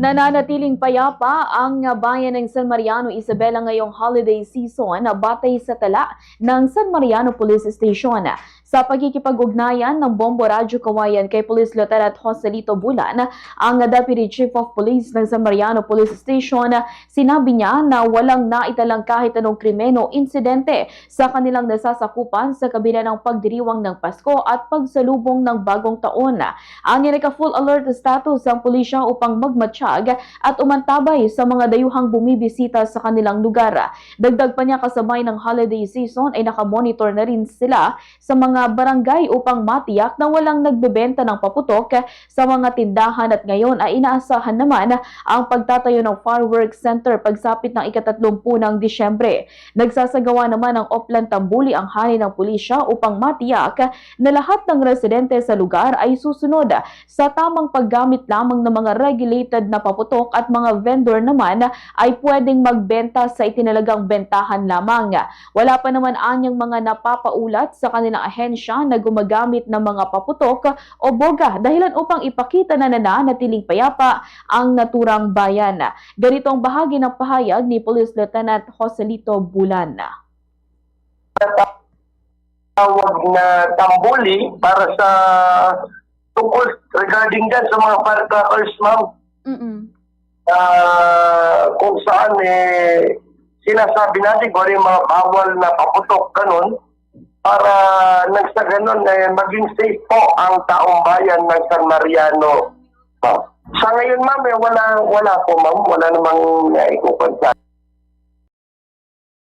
Nananatiling payapa ang bayan ng San Mariano, Isabela ngayong holiday season batay sa tala ng San Mariano Police Station. Sa pagkikipag-ugnayan ng Bombo Radyo Kawayan kay Police Lieutenant Joselito Bulan, ang Deputy Chief of Police ng San Mariano Police Station, sinabi niya na walang naitalang kahit anong krimen o insidente sa kanilang nasasakupan sa kabila ng pagdiriwang ng Pasko at pagsalubong ng bagong taon. Ang naka-full alert status ang pulisya upang magmatsyag at umantabay sa mga dayuhang bumibisita sa kanilang lugar. Dagdag pa niya, kasabay ng holiday season ay nakamonitor na rin sila sa mga barangay upang matiyak na walang nagbebenta ng paputok sa mga tindahan, at ngayon ay inaasahan naman ang pagtatayo ng fireworks center pagsapit ng ika-30 ng Disyembre. Nagsasagawa naman ng Oplan Tambuli ang hari ng pulisya upang matiyak na lahat ng residente sa lugar ay susunod sa tamang paggamit lamang ng mga regulated na paputok at mga vendor naman ay pwedeng magbenta sa itinalagang bentahan lamang. Wala pa naman anyang mga napapaulat sa kanilang ahensya na gumagamit ng mga paputok o boga dahilan upang ipakita na nananatiling payapa ang naturang bayan. Ganito ang bahagi ng pahayag ni Police Lieutenant Joselito Bulan. Tawag na tambuli para sa tungkol regarding dyan sa mga firecrackers, ma'am. Kung saan sinasabi natin kung ano yung mga bawal na paputok ganun, para nang sa ganun maging safe po ang taong bayan ng San Mariano. Sa ngayon, ma'am, wala po, ma'am. Wala namang ikukuntsa.